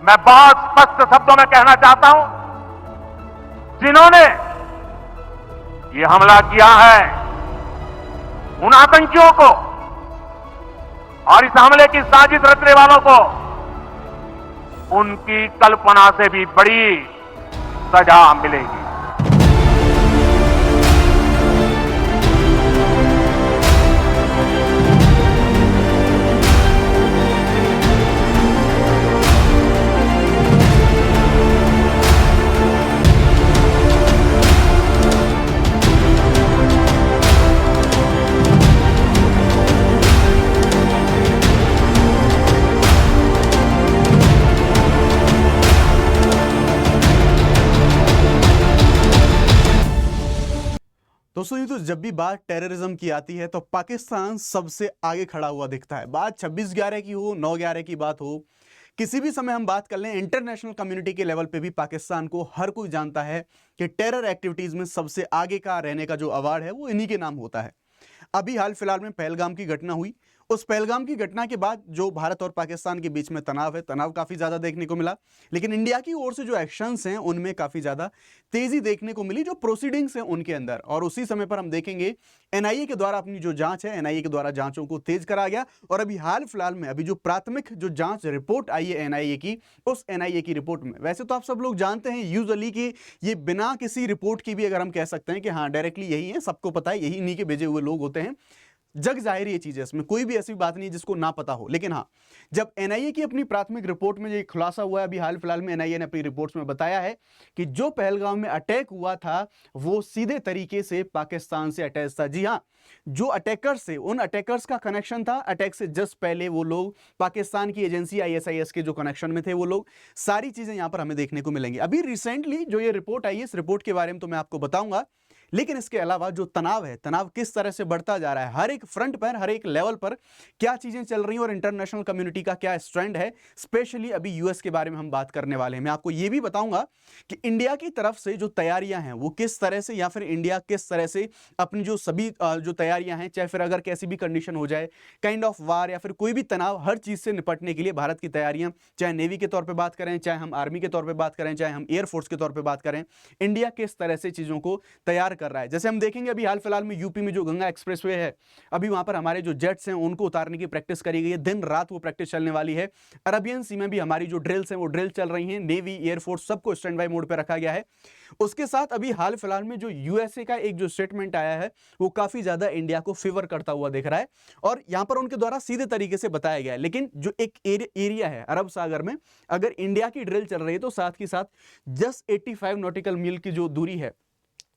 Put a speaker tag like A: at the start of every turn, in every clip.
A: मैं बहुत स्पष्ट शब्दों में कहना चाहता हूं, जिन्होंने ये हमला किया है, उन आतंकियों को और इस हमले की साजिश रचने वालों को उनकी कल्पना से भी बड़ी सजा मिलेगी।
B: दोस्तों, ये तो जब भी बात टेररिज्म की आती है तो पाकिस्तान सबसे आगे खड़ा हुआ दिखता है। बात 26/11 की हो, 9/11 की बात हो, किसी भी समय हम बात कर लें, इंटरनेशनल कम्युनिटी के लेवल पे भी पाकिस्तान को हर कोई जानता है कि टेरर एक्टिविटीज में सबसे आगे का रहने का जो अवार्ड है वो इन्हीं के नाम होता है। अभी हाल फिलहाल में पहलगाम की घटना हुई। उस पहलगाम की घटना के बाद जो भारत और पाकिस्तान के बीच में तनाव है, तनाव काफी ज्यादा देखने को मिला। लेकिन इंडिया की ओर से जो एक्शंस हैं उनमें काफी ज्यादा तेजी देखने को मिली, जो प्रोसीडिंग्स हैं उनके अंदर। और उसी समय पर हम देखेंगे एनआईए के द्वारा अपनी जो जांच है, एनआईए के द्वारा जांचों को तेज करा गया। और अभी हाल फिलहाल में अभी जो प्राथमिक जो जांच रिपोर्ट आई है एनआईए की, उस एनआईए की रिपोर्ट में, वैसे तो आप सब लोग जानते हैं यूजुअली कि ये बिना किसी रिपोर्ट की भी अगर हम कह सकते हैं कि हाँ डायरेक्टली यही है, सबको पता है, यही इन्हीं के भेजे हुए लोग होते हैं, जग जाहिर ये चीज है, इसमें कोई भी ऐसी बात नहीं है जिसको ना पता हो। लेकिन हाँ, जब एनआईए की अपनी प्राथमिक रिपोर्ट में ये खुलासा हुआ है, अभी हाल फिलहाल में एनआईए ने अपनी रिपोर्ट्स में बताया है कि जो पहलगाम में अटैक हुआ था वो सीधे तरीके से पाकिस्तान से अटैच था। जी हाँ, जो अटैकर्स थे उन अटैकर्स का कनेक्शन था अटैक से जस्ट पहले, वो लोग पाकिस्तान की एजेंसी आईएसआईएस के जो कनेक्शन में थे वो लोग, सारी चीजें यहां पर हमें देखने को मिलेंगी। अभी रिसेंटली जो ये रिपोर्ट आई है, इस रिपोर्ट के बारे में तो मैं आपको बताऊंगा, लेकिन इसके अलावा जो तनाव है, तनाव किस तरह से बढ़ता जा रहा है, हर एक फ्रंट पर, हर एक लेवल पर क्या चीजें चल रही हैं और इंटरनेशनल कम्युनिटी का क्या स्टैंड है, स्पेशली अभी यूएस के बारे में हम बात करने वाले हैं। मैं आपको यह भी बताऊंगा कि इंडिया की तरफ से जो तैयारियां हैं वो किस तरह से, या फिर इंडिया किस तरह से अपनी जो सभी जो तैयारियां हैं, चाहे फिर अगर कैसी भी कंडीशन हो जाए, काइंड ऑफ वार या फिर कोई भी तनाव, हर चीज से निपटने के लिए भारत की तैयारियां, चाहे नेवी के तौर पर बात करें, चाहे हम आर्मी के तौर पर बात करें, चाहे हम एयरफोर्स के तौर पर बात करें, इंडिया किस तरह से चीजों को तैयार कर रहा है। जैसे हम देखेंगे अभी हाल फिलहाल में यूपी में जो गंगा एक्सप्रेसवे है, अभी वहां पर हमारे जो जेट्स हैं उनको उतारने की प्रैक्टिस करी गई है, दिन रात वो प्रैक्टिस चलने वाली है। अरबियन सी में भी हमारी जो ड्रिल्स हैं वो ड्रिल चल रही हैं, नेवी एयरफोर्स सबको स्टैंड बाय मोड पे रखा गया है। उसके साथ अभी हाल फिलहाल में जो यूएसए का एक जो स्टेटमेंट आया है वो काफी ज्यादा इंडिया को फेवर करता हुआ दिख रहा है, और यहां पर उनके द्वारा सीधे तरीके से बताया गया है। लेकिन जो एक एरिया है अरब सागर में, अगर इंडिया की ड्रिल चल रही है तो साथ ही साथ जस्ट 85 नॉटिकल मील की जो दूरी है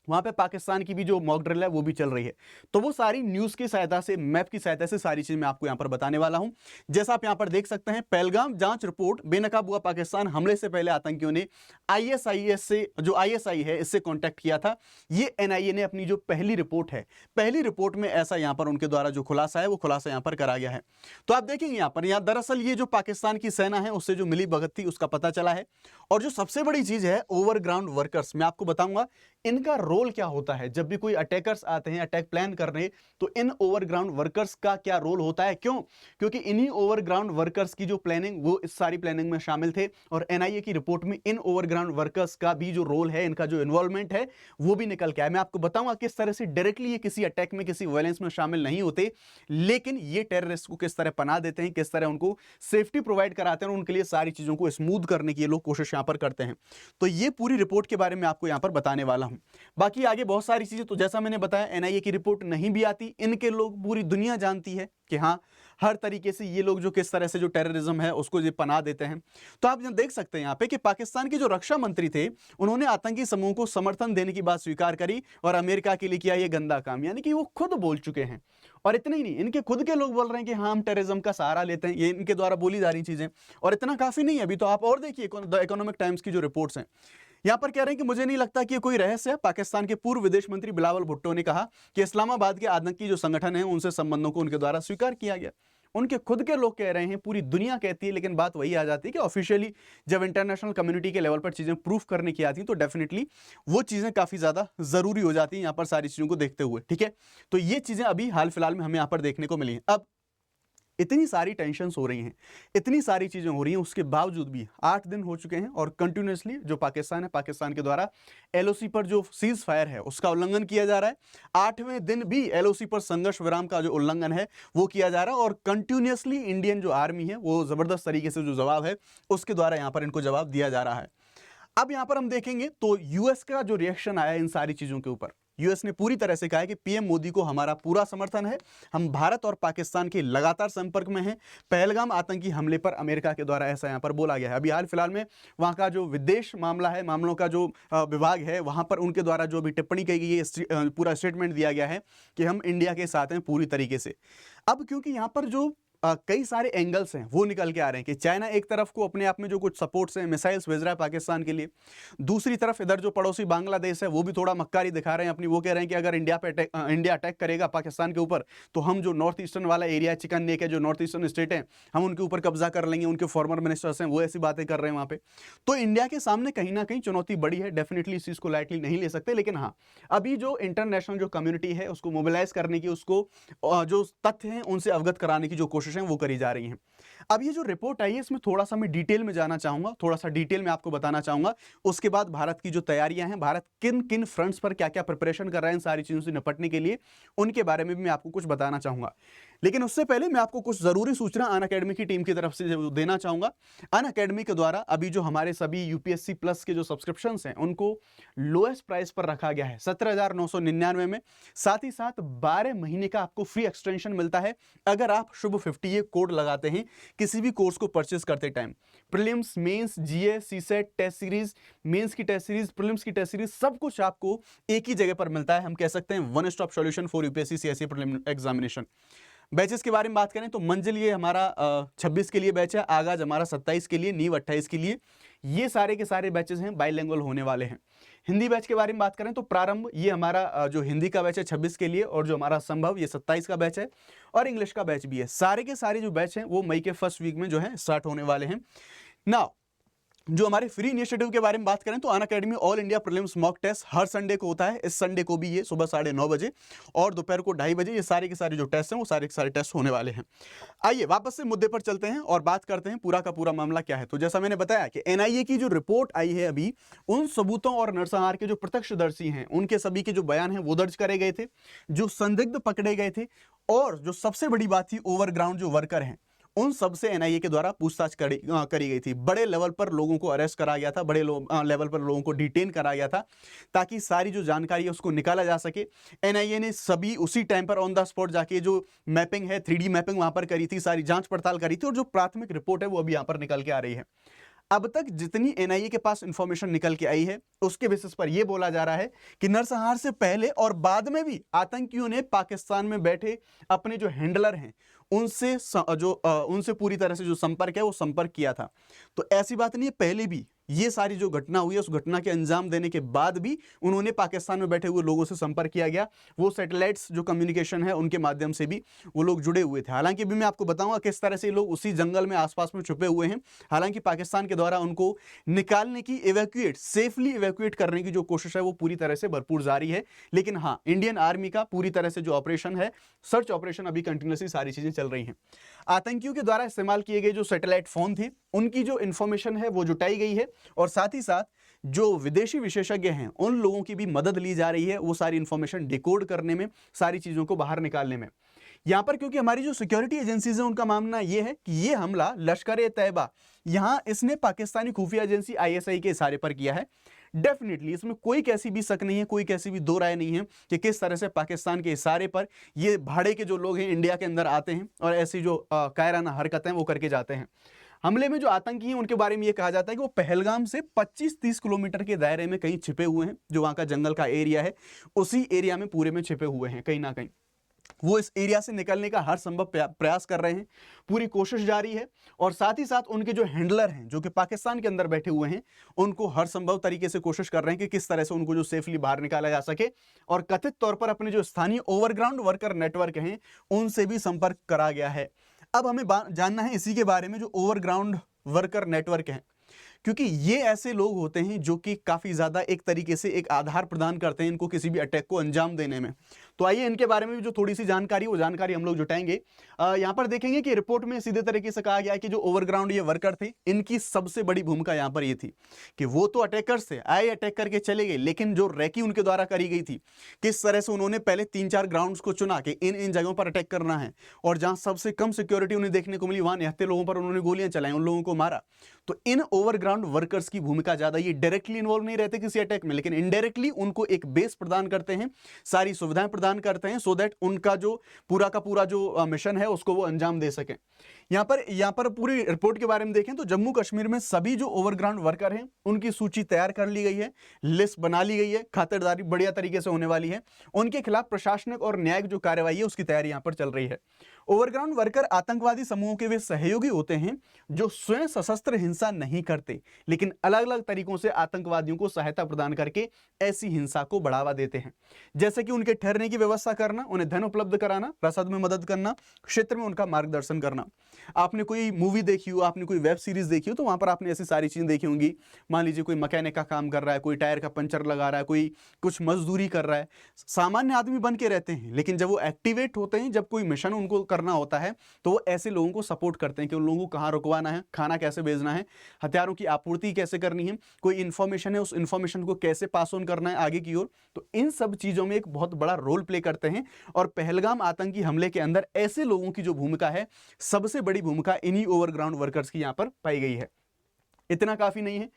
B: वहां पे पाकिस्तान की भी जो मॉक ड्रिल है वो भी चल रही है। तो वो सारी न्यूज की सहायता से, मैप की सहायता से सारी चीज मैं आपको यहां पर बताने वाला हूं। जैसा आप यहां पर देख सकते हैं, पहलगाम जांच रिपोर्ट, बेनकाब हुआ पाकिस्तान हमले से पहले आतंकियों ने आईएसआईएस से, जो आईएसआई है, इससे कॉन्टैक्ट किया था। ये एनआईए ने अपनी जो पहली रिपोर्ट है, पहली रिपोर्ट में ऐसा यहां पर उनके द्वारा जो खुलासा है वो खुलासा यहां पर करा गया है। तो आप देखेंगे यहां पर, यहां दरअसल ये जो पाकिस्तान की सेना है उससे जो मिली भगत थी उसका पता चला है। और जो सबसे बड़ी चीज है, ओवरग्राउंड वर्कर्स, मैं आपको बताऊंगा इनका रोल क्या होता है। जब भी कोई अटैकर्स आते हैं अटैक प्लान करने, तो इन ओवरग्राउंड वर्कर्स का क्या रोल होता है। क्यों? क्योंकि इन्हीं ओवरग्राउंड वर्कर्स की जो प्लानिंग, वो इस सारी प्लानिंग में शामिल थे। और एनआईए की रिपोर्ट में इन ओवरग्राउंड वर्कर्स का भी जो रोल है, इनका जो इन्वॉल्वमेंट है वो भी निकल के आया। मैं आपको बताऊंगा किस तरह से डायरेक्टली ये किसी अटैक में, किसी वायलेंस में शामिल नहीं होते, लेकिन ये टेररिस्ट को किस तरह पनाह देते हैं, किस तरह उनको सेफ्टी प्रोवाइड कराते हैं और उनके लिए सारी चीजों को स्मूथ करने की ये लोग कोशिश यहां पर करते हैं। तो ये पूरी रिपोर्ट के बारे में आपको यहां पर बताने वाला हूं। बाकी आगे बहुत सारी चीजें, तो जैसा मैंने बताया एनआईए की रिपोर्ट नहीं भी आती, इनके लोग, पूरी दुनिया जानती है कि हाँ हर तरीके से ये लोग जो किस तरह से जो टेररिज्म है उसको ये पनाह देते हैं। तो आप देख सकते हैं यहाँ पे कि पाकिस्तान के जो रक्षा मंत्री थे उन्होंने आतंकी समूह को समर्थन देने की बात स्वीकार करी और अमेरिका के लिए किया ये गंदा काम, यानी कि वो खुद बोल चुके हैं। और इतना ही नहीं, इनके खुद के लोग बोल रहे हैं कि हाँ हम टेररिज्म का सहारा लेते हैं, ये इनके द्वारा बोली जा रही चीजें। और इतना काफी नहीं है, अभी तो आप और देखिए द इकोनॉमिक टाइम्स की जो रिपोर्ट्स हैं, यहां पर कह रहे हैं कि मुझे नहीं लगता कि ये कोई रहस्य है। पाकिस्तान के पूर्व विदेश मंत्री बिलावल भुट्टो ने कहा कि इस्लामाबाद के आतंकी जो संगठन है उनसे संबंधों को उनके द्वारा स्वीकार किया गया। उनके खुद के लोग कह रहे हैं, पूरी दुनिया कहती है, लेकिन बात वही आ जाती है कि ऑफिशियली जब इंटरनेशनल कम्युनिटी के लेवल पर चीजें प्रूफ करने की आती हैं तो डेफिनेटली वो चीजें काफी ज्यादा जरूरी हो जाती हैं यहां पर सारी चीजों को देखते हुए। ठीक है, तो ये चीजें अभी हाल फिलहाल में हमें यहां पर देखने को मिली हैं। अब इतनी सारी टेंशन्स हो रही हैं, इतनी सारी चीज़ें हो रही हैं, उसके बावजूद भी 8 दिन हो चुके हैं और कंटिन्यूसली जो पाकिस्तान है, पाकिस्तान के द्वारा एलओसी पर जो सीज फायर है उसका उल्लंघन किया जा रहा है। 8वें दिन भी एलओसी पर संघर्ष विराम का जो उल्लंघन है वो किया जा रहा है और कंटिन्यूसली इंडियन जो आर्मी है वो ज़बरदस्त तरीके से जो जवाब है उसके द्वारा यहाँ पर इनको जवाब दिया जा रहा है। अब यहाँ पर हम देखेंगे तो यूएस का जो रिएक्शन आया इन सारी चीज़ों के ऊपर, यूएस ने पूरी तरह से कहा है कि पीएम मोदी को हमारा पूरा समर्थन है, हम भारत और पाकिस्तान के लगातार संपर्क में हैं। पहलगाम आतंकी हमले पर अमेरिका के द्वारा ऐसा यहां पर बोला गया है। अभी हाल फिलहाल में वहां का जो विदेश मामला है, मामलों का जो विभाग है, वहां पर उनके द्वारा जो भी टिप्पणी की गई है, पूरा स्टेटमेंट दिया गया है कि हम इंडिया के साथ हैं पूरी तरीके से। अब क्योंकि यहां पर जो कई सारे एंगल्स हैं वो निकल के आ रहे हैं कि चाइना एक तरफ को अपने आप में जो कुछ सपोर्ट्स हैं, मिसाइल्स भेज रहा है पाकिस्तान के लिए, दूसरी तरफ इधर जो पड़ोसी बांग्लादेश है वो भी थोड़ा मक्कारी दिखा रहे हैं अपनी। वो कह रहे हैं कि अगर इंडिया अटैक करेगा पाकिस्तान के ऊपर तो हम जो नॉर्थ ईस्टर्न वाला एरिया, चिकन नेक है, जो नॉर्थ ईस्टर्न स्टेट है, हम उनके ऊपर कब्जा कर लेंगे। उनके फॉर्मर मिनिस्टर्स हैं वो ऐसी बातें कर रहे हैं वहाँ पे। तो इंडिया के सामने कहीं ना कहीं चुनौती बड़ी है, डेफिनेटली इस चीज़ को लाइटली नहीं ले सकते। लेकिन हाँ, अभी जो इंटरनेशनल जो कम्युनिटी है उसको मोबिलाइज करने की, उसको जो तथ्य हैं उनसे अवगत कराने की जो कोशिश है वो करी जा रही है। अब ये जो रिपोर्ट आई है इसमें थोड़ा सा मैं डिटेल में जाना चाहूंगा, थोड़ा सा डिटेल में आपको बताना चाहूंगा। उसके बाद भारत की जो तैयारियां हैं, भारत किन किन फ्रंट्स पर क्या क्या प्रिपरेशन कर रहा है इन सारी चीजों से निपटने के लिए, उनके बारे में भी मैं आपको कुछ बताना चाहूंगा। लेकिन उससे पहले मैं आपको कुछ जरूरी सूचना अनअकैडमी की टीम की तरफ से देना चाहूंगा। अनअकैडमी के द्वारा अभी जो हमारे सभी यूपीएससी प्लस के जो सब्सक्रिप्शन हैं उनको लोएस्ट प्राइस पर रखा गया है 17,999 में। साथ ही साथ 12 महीने का आपको फ्री एक्सटेंशन मिलता है अगर आप शुभ 50 कोड लगाते हैं किसी भी कोर्स को परचेज करते टाइम। प्रीलिम्स, मेंस, जीए, सीसेट, टेस्ट सीरीज, मेंस की टेस्ट सीरीज, प्रीलिम्स की टेस्ट सीरीज, सब कुछ आपको एक ही जगह पर मिलता है। हम कह सकते हैं one stop solution for UPSC CSE prelim examination. Batches के बारे में बात करें तो मंजिल ये हमारा 26 के लिए बैच है, आगाज हमारा 27 के लिए, नींव 28 के लिए। ये सारे के सारे बैचेस हैं बाइलिंगुअल होने वाले हैं। हिंदी बैच के बारे में बात करें तो प्रारंभ ये हमारा जो हिंदी का बैच है 26 के लिए, और जो हमारा संभव ये 27 का बैच है, और इंग्लिश का बैच भी है। सारे के सारे जो बैच हैं वो मई के फर्स्ट वीक में जो है स्टार्ट होने वाले हैं। नाउ जो हमारे फ्री इनिशिएटिव के बारे में बात करें तो Unacademy all India prelims mock test हर संडे को होता है। इस संडे को भी ये सुबह 9:30 बजे और दोपहर को 2:30 बजे ये सारे के सारे जो टेस्ट हैं वो सारे के सारे टेस्ट होने वाले हैं। आइए वापस से मुद्दे पर चलते हैं और बात करते हैं पूरा का पूरा मामला क्या है। तो जैसा मैंने बताया कि एनआईए की जो रिपोर्ट आई है अभी, उन सबूतों और नरसंहार के जो प्रत्यक्षदर्शी हैं उनके सभी के जो बयान हैं वो दर्ज करे गए थे, जो संदिग्ध पकड़े गए थे, और जो सबसे बड़ी बात थी ओवरग्राउंड जो वर्कर हैं उन सब से एनआईए के द्वारा पूछताछ करी गई थी। बड़े लेवल पर लोगों को अरेस्ट करा गया था, बड़े लेवल पर लोगों को डिटेन करा गया था ताकि सारी जो जानकारी है उसको निकाला जा सके। एनआईए ने सभी उसी टाइम पर ऑन द स्पॉट जाके जो मैपिंग है, 3D मैपिंग वहां पर करी थी, सारी जांच पड़ताल करी थी, और जो प्राथमिक रिपोर्ट है वो अभी यहां पर निकल के आ रही है। अब तक जितनी एनआईए के पास इंफॉर्मेशन निकल के आई है उसके बेसिस पर यह बोला जा रहा है कि नरसंहार से पहले और बाद में भी आतंकियों ने पाकिस्तान में बैठे अपने जो हैंडलर हैं उनसे पूरी तरह से जो संपर्क है वो संपर्क किया था। तो ऐसी बात नहीं है, पहले भी ये सारी जो घटना हुई है उस घटना के अंजाम देने के बाद भी उन्होंने पाकिस्तान में बैठे हुए लोगों से संपर्क किया गया। वो सैटेलाइट्स जो कम्युनिकेशन है उनके माध्यम से भी वो लोग जुड़े हुए थे। हालांकि भी मैं आपको बताऊंगा किस तरह से लोग उसी जंगल में आसपास में छुपे हुए हैं। हालांकि पाकिस्तान के द्वारा उनको निकालने की, सेफली इवैक्यूएट करने की जो कोशिश है वो पूरी तरह से भरपूर जारी है। लेकिन हाँ, इंडियन आर्मी का पूरी तरह से जो ऑपरेशन है, सर्च ऑपरेशन, अभी कंटिन्यूसली सारी चीजें चल रही हैं। आतंकियों के द्वारा इस्तेमाल किए गए जो सैटेलाइट फोन थे उनकी जो इंफॉर्मेशन है वो जुटाई गई है, और साथ ही साथ जो विदेशी विशेषज्ञ हैं उन लोगों की भी मदद ली जा रही है वो सारी इंफॉर्मेशन डिकोड करने में, सारी चीजों को बाहर निकालने में। यहां पर क्योंकि हमारी जो सिक्योरिटी एजेंसीज हैं उनका मानना यह है कि ये हमला लश्कर-ए-तैयबा यहां इसने पाकिस्तानी खुफिया एजेंसी आईएसआई के इशारे पर किया है। डेफिनेटली इसमें कोई कैसी भी शक नहीं है, कोई कैसी भी दो राय नहीं है कि किस तरह से पाकिस्तान के इशारे पर ये भाड़े के जो लोग हैं इंडिया के अंदर आते हैं और ऐसी जो कायराना हरकतें वो करके जाते हैं। हमले में जो आतंकी हैं उनके बारे में ये कहा जाता है कि वो पहलगाम से 25-30 किलोमीटर के दायरे में कहीं छिपे हुए हैं। जो वहाँ का जंगल का एरिया है उसी एरिया में पूरे में छिपे हुए हैं कहीं ना कहीं। वो इस एरिया से निकलने का हर संभव प्रयास कर रहे हैं, पूरी कोशिश जारी है। और साथ ही साथ उनके जो हैंडलर हैं जो कि पाकिस्तान के अंदर बैठे हुए हैं उनको हर संभव तरीके से कोशिश कर रहे हैं कि किस तरह से उनको जो सेफली बाहर निकाला जा सके। और कथित तौर पर अपने जो स्थानीय ओवरग्राउंड वर्कर नेटवर्क हैं उनसे भी संपर्क करा गया है। अब हमें जानना है इसी के बारे में, जो ओवरग्राउंड वर्कर नेटवर्क हैं, क्योंकि ये ऐसे लोग होते हैं जो कि काफी ज्यादा एक तरीके से एक आधार प्रदान करते हैं इनको किसी भी अटैक को अंजाम देने में। तो आइए इनके बारे में भी जो थोड़ी सी जानकारी, वो जानकारी हम लोग जुटाएंगे। यहां पर देखेंगे कि रिपोर्ट में सीधे तरीके से कहा गया है कि जो ओवरग्राउंड ये वर्कर थे, इनकी सबसे बड़ी भूमिका यहां पर ये थी कि वो तो अटैकर्स थे, आए अटैक करके चले गए, लेकिन जो रैकी उनके द्वारा करी गई थी, किस तरह से उन्होंने पहले 3-4 ग्राउंड्स को चुना कि इन जगहों पर अटैक करना है, और जहां सबसे कम सिक्योरिटी उन्हें देखने को मिली वहां 79 लोगों पर उन्होंने गोलियां चलाई, उन लोगों को मारा। तो इन ओवरग्राउंड वर्कर्स की भूमिका ज्यादा, ये डायरेक्टली इन्वॉल्व नहीं रहते किसी अटैक में, लेकिन इनडायरेक्टली उनको एक बेस प्रदान करते हैं, सारी सुविधाएं प्रदान करते हैं, सो दैट उनका जो पूरा का पूरा जो मिशन है उसको वो अंजाम दे सकें। यहां पर पूरी रिपोर्ट के बारे में देखें तो जम्मू कश्मीर में सभी जो ओवरग्राउंड वर्कर हैं उनकी सूची तैयार कर ली गई है, लिस्ट बना ली गई है, खातिरदारी बढ़िया तरीके से होने वाली है, उनके खिलाफ प्रशासनिक और न्यायिक जो कार्रवाई है उसकी तैयारी यहां पर चल रही है। ओवरग्राउंड वर्कर आतंकवादी समूहों के वे सहयोगी होते हैं जो स्वयं सशस्त्र हिंसा नहीं करते, लेकिन अलग अलग तरीकों से आतंकवादियों को सहायता प्रदान करके ऐसी हिंसा को बढ़ावा देते हैं, जैसे कि उनके ठहरने की व्यवस्था करना, उन्हें धन उपलब्ध कराना, रसद में मदद करना, क्षेत्र में उनका मार्गदर्शन करना। आपने कोई मूवी देखी हो, आपने कोई वेब सीरीज देखी हो, तो वहां पर आपने ऐसी सारी चीजें देखी होंगी। मान लीजिए कोई मैकेनिक का काम कर रहा है, कोई टायर का पंचर लगा रहा है, कोई कुछ मजदूरी कर रहा है, सामान्य आदमी बन के रहते हैं, लेकिन जब वो एक्टिवेट होते हैं, जब कोई मिशन उनको करना होता है, तो वो ऐसे लोगों को सपोर्ट करते हैं कि उन लोगों को कहां रुकवाना है, खाना कैसे भेजना है, हथियारों की आपूर्ति कैसे करनी है, कोई इंफॉर्मेशन है उस इंफॉर्मेशन को कैसे पास ऑन करना है आगे की ओर। तो इन सब चीजों में एक बहुत बड़ा रोल प्ले करते हैं, और पहलगाम आतंकी हमले के अंदर ऐसे लोगों की जो भूमिका है, सबसे बड़ी भूमिका इन्हीं ओवरग्राउंड वर्कर्स की यहां पर पाई गई है। इतना काफी नहीं है,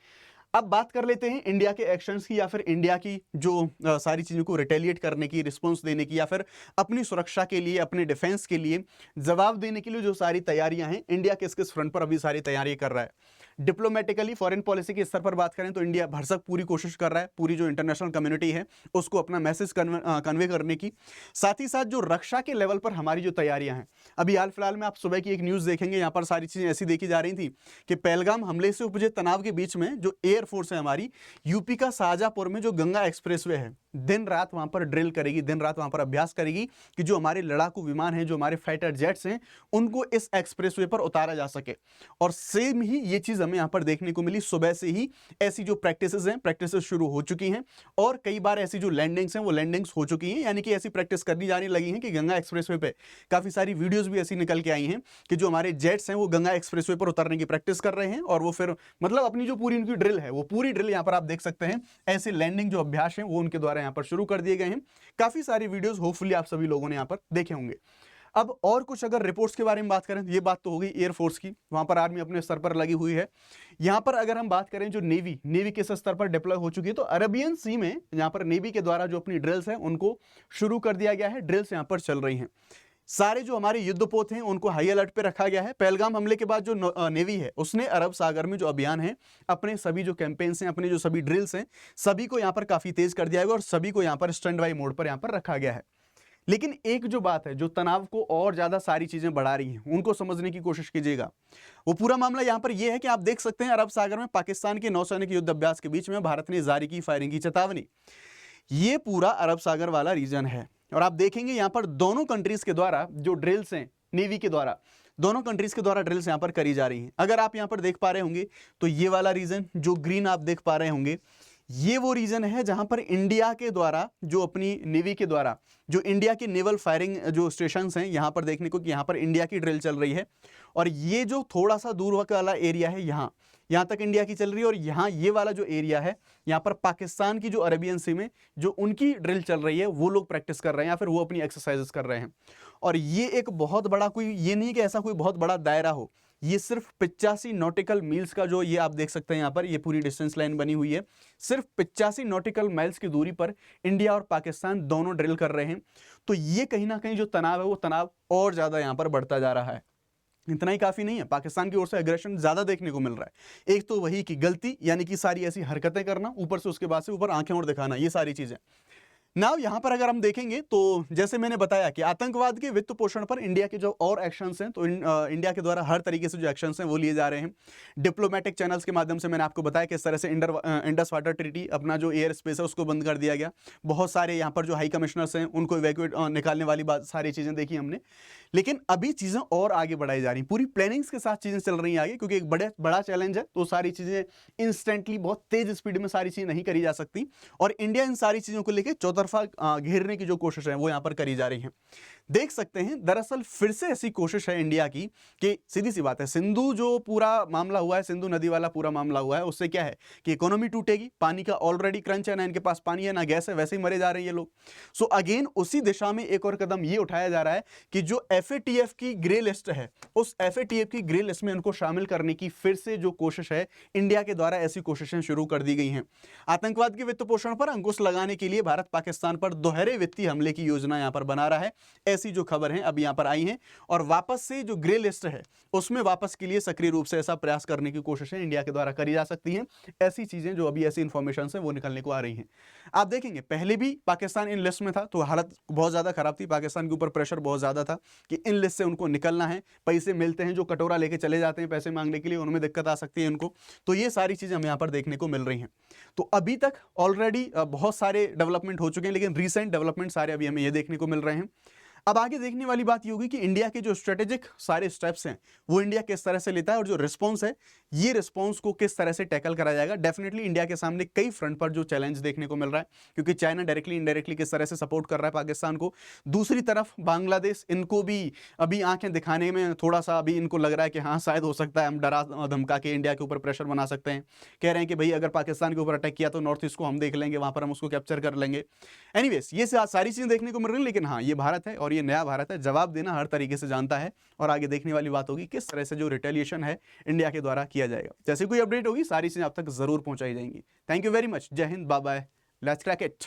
B: अब बात कर लेते हैं इंडिया के एक्शंस की, या फिर इंडिया की जो सारी चीजों को रिटेलिएट करने की, रिस्पॉन्स देने की, या फिर अपनी सुरक्षा के लिए, अपने डिफेंस के लिए जवाब देने के लिए जो सारी तैयारियां हैं, इंडिया किस किस फ्रंट पर अभी सारी तैयारी कर रहा है। डिप्लोमेटिकली फॉरेन पॉलिसी के स्तर पर बात करें तो इंडिया भरसक पूरी कोशिश कर रहा है, पूरी जो इंटरनेशनल कम्युनिटी है उसको अपना मैसेज कन्वे करने की। साथ ही साथ जो रक्षा के लेवल पर हमारी जो तैयारियां हैं, अभी हाल फिलहाल में आप सुबह की एक न्यूज़ देखेंगे, यहाँ पर सारी चीज़ें ऐसी देखी जा रही थी कि पहलगाम हमले से उपजे तनाव के बीच में जो एयरफोर्स है हमारी, यूपी का शाहजहांपुर में जो गंगा एक्सप्रेसवे है, दिन रात वहां पर ड्रिल करेगी, दिन रात वहां पर अभ्यास करेगी कि जो हमारे लड़ाकू विमान हैं, जो हमारे फाइटर जेट्स हैं, उनको इस एक्सप्रेसवे पर उतारा जा सके। और सेम ही ये चीज हमें यहां पर देखने को मिली, सुबह से ही ऐसी जो प्रैक्टिसेस शुरू हो चुकी हैं, और कई बार ऐसी जो लैंडिंग्स हैं वो लैंडिंग्स हो चुकी हैं, यानी कि ऐसी प्रैक्टिस करनी जाने लगी है कि गंगा एक्सप्रेसवे पे काफी सारी वीडियोज भी ऐसी निकल के आई हैं कि जो हमारे जेट्स हैं वो गंगा एक्सप्रेसवे पर उतरने की प्रैक्टिस कर रहे हैं, और वो फिर मतलब अपनी जो पूरी उनकी ड्रिल है, वो पूरी ड्रिल यहां पर आप देख सकते हैं, ऐसे लैंडिंग जो अभ्यास है वो उनके द्वारा यहां पर शुरू कर दिए गए हैं। काफी सारी वीडियोस होपफुली आप सभी लोगों ने यहां पर देखे होंगे। अब और कुछ अगर रिपोर्ट्स के बारे में बात करें तो ये बात तो हो गई एयरफोर्स की, वहां पर आर्मी अपने स्तर पर लगी हुई है। यहां पर अगर हम बात करें जो नेवी किस स्तर पर डिप्लॉय हो चुकी है, तो अरेबियन सी में यहां पर नेवी के द्वारा जो अपनी ड्रिल्स है उनको शुरू कर दिया गया है, ड्रिल्स यहां पर चल रही हैं। सारे जो हमारे युद्धपोत हैं उनको हाई अलर्ट पे रखा गया है। पहलगाम हमले के बाद जो नेवी है उसने अरब सागर में जो अभियान है, अपने सभी जो कैंपेन्स हैं, अपने जो सभी ड्रिल्स हैं, सभी को यहां पर काफी तेज कर दिया गया, और सभी को यहां पर स्टैंड बाई मोड पर यहां पर रखा गया है। लेकिन एक जो बात है जो तनाव को और ज्यादा सारी चीजें बढ़ा रही हैं, उनको समझने की कोशिश कीजिएगा। वो पूरा मामला यहां पर यह है कि आप देख सकते हैं अरब सागर में पाकिस्तान के नौसैनिक युद्ध अभ्यास के बीच में भारत ने जारी की फायरिंग की चेतावनी। ये पूरा अरब सागर वाला रीजन है, और आप देखेंगे यहां पर दोनों कंट्रीज के द्वारा जो ड्रिल्स हैं, नेवी के द्वारा, दोनों कंट्रीज के द्वारा ड्रिल्स यहां पर करी जा रही हैं। अगर आप यहां पर देख पा रहे होंगे तो ये वाला रीजन जो ग्रीन आप देख पा रहे होंगे, ये वो रीजन है जहां पर इंडिया के द्वारा जो अपनी नेवी के द्वारा जो इंडिया के नेवल फायरिंग जो स्टेशंस हैं, यहां पर देखने को कि यहां पर इंडिया की ड्रिल चल रही है। और ये जो थोड़ा सा दूर वाला एरिया है, यहां तक इंडिया की चल रही है, और यहां ये वाला जो एरिया है, यहां पर पाकिस्तान की जो अरेबियन सी में जो उनकी ड्रिल चल रही है वो लोग प्रैक्टिस कर रहे हैं, या फिर वो अपनी एक्सरसाइजेस कर रहे हैं। और ये एक बहुत बड़ा, कोई ये नहीं कि ऐसा कोई बहुत बड़ा दायरा हो, ये सिर्फ 85 नॉटिकल मील्स का जो ये आप देख सकते हैं यहाँ पर ये पूरी डिस्टेंस लाइन बनी हुई है, सिर्फ 85 नॉटिकल माइल्स की दूरी पर इंडिया और पाकिस्तान दोनों ड्रिल कर रहे हैं। तो ये कहीं ना कहीं जो तनाव है वो तनाव और ज्यादा यहाँ पर बढ़ता जा रहा है। इतना ही काफी नहीं है, पाकिस्तान की ओर से एग्रेशन ज्यादा देखने को मिल रहा है। एक तो वही की गलती, यानी कि सारी ऐसी हरकतें करना, ऊपर से उसके बाद से ऊपर आंखें और दिखाना, ये सारी चीजें। नाउ यहां पर अगर हम देखेंगे तो जैसे मैंने बताया कि आतंकवाद के वित्त पोषण पर इंडिया के जो और एक्शंस हैं, तो इंडिया के द्वारा हर तरीके से जो एक्शंस हैं वो लिए जा रहे हैं। डिप्लोमेटिक चैनल्स के माध्यम से मैंने आपको बताया किस तरह से इंडस वाटर ट्रीटी, अपना जो एयर स्पेस है उसको बंद कर दिया गया। बहुत सारे यहाँ पर जो हाई कमिश्नर्स हैं उनको इवैक्यूएट निकालने वाली बात, सारी चीजें देखी हमने। लेकिन अभी चीजें और आगे बढ़ाई जा रही, पूरी प्लानिंग्स के साथ चीजें चल रही हैं आगे, क्योंकि एक बड़ा चैलेंज है, तो सारी चीजें इंस्टेंटली बहुत तेज स्पीड में सारी चीजें नहीं करी जा सकती, और इंडिया इन सारी चीजों को लेकर चौतरफा घेरने की जो कोशिश है वो यहां पर करी जा रही है। देख सकते हैं दरअसल फिर से ऐसी कोशिश है इंडिया की कि सीधी सी बात है, सिंधु जो पूरा मामला हुआ है, सिंधु नदी वाला पूरा मामला हुआ है, उससे क्या है कि इकोनॉमी टूटेगी, पानी का ऑलरेडी क्रंच है, ना इनके पास पानी है ना गैस है, वैसे ही मरे जा रहे हैं ये लोग। सो अगेन उसी दिशा में एक और कदम ये उठाया जा रहा है कि जो FATF की ग्रे लिस्ट है, उस FATF की ग्रे लिस्ट में उनको शामिल करने की फिर से जो कोशिश है इंडिया के द्वारा, ऐसी कोशिशें शुरू कर दी गई हैं। आतंकवाद के वित्त पोषण पर अंकुश लगाने के लिए भारत पाकिस्तान पर दोहरे वित्तीय हमले की योजना यहां पर बना रहा है, ऐसी जो खबर है अब यहां पर आई है। और वापस से जो ग्रे लिस्ट है उसमें वापस के लिए सक्रिय रूप से ऐसा प्रयास करने की कोशिशें इंडिया के द्वारा करी जा सकती हैं। ऐसी चीजें जो अभी ऐसी इंफॉर्मेशन है वो निकलने को आ रही हैं। आप देखेंगे पहले भी पाकिस्तान इन लिस्ट में था तो हालत बहुत ज्यादा खराब थी, पाकिस्तान के ऊपर प्रेशर बहुत ज्यादा था कि इन लिस्ट से उनको निकलना है। पैसे मिलते हैं, जो कटोरा लेके चले जाते हैं पैसे मांगने के लिए, उनमें दिक्कत आ सकती है इनको। तो ये सारी चीजें हमें यहाँ पर देखने को मिल रही हैं। तो अभी तक ऑलरेडी बहुत सारे डेवलपमेंट हो चुके हैं, लेकिन रीसेंट डेवलपमेंट सारे अभी हमें ये देखने को मिल रहे हैं। अब आगे देखने वाली बात ये होगी कि इंडिया के जो स्ट्रेटेजिक सारे स्टेप्स हैं वो इंडिया किस तरह से लेता है, और जो रिस्पॉन्स है ये रिस्पॉन्स को किस तरह से टैकल करा जाएगा। डेफिनेटली इंडिया के सामने कई फ्रंट पर जो चैलेंज देखने को मिल रहा है, क्योंकि चाइना डायरेक्टली इनडायरेक्टली किस तरह से सपोर्ट कर रहा है पाकिस्तान को। दूसरी तरफ बांग्लादेश, इनको भी अभी आंखें दिखाने में थोड़ा सा अभी इनको लग रहा है कि हाँ शायद हो सकता है हम डरा धमका के इंडिया के ऊपर प्रेशर बना सकते हैं। कह रहे हैं कि भाई अगर पाकिस्तान के ऊपर अटैक किया तो नॉर्थ ईस्ट को हम देख लेंगे, वहां पर हम उसको कैप्चर कर लेंगे। एनीवेज ये सारी चीजें देखने को मिल रही है, लेकिन हाँ ये भारत है और ये नया भारत है, जवाब देना हर तरीके से जानता है। और आगे देखने वाली बात होगी किस तरह से जो रिटेलिएशन है इंडिया के द्वारा किया जाएगा। जैसे कोई अपडेट होगी सारी चीजें आप तक जरूर पहुंचाई जाएंगी। Thank you very much. जय Hind, bye bye, let's crack it.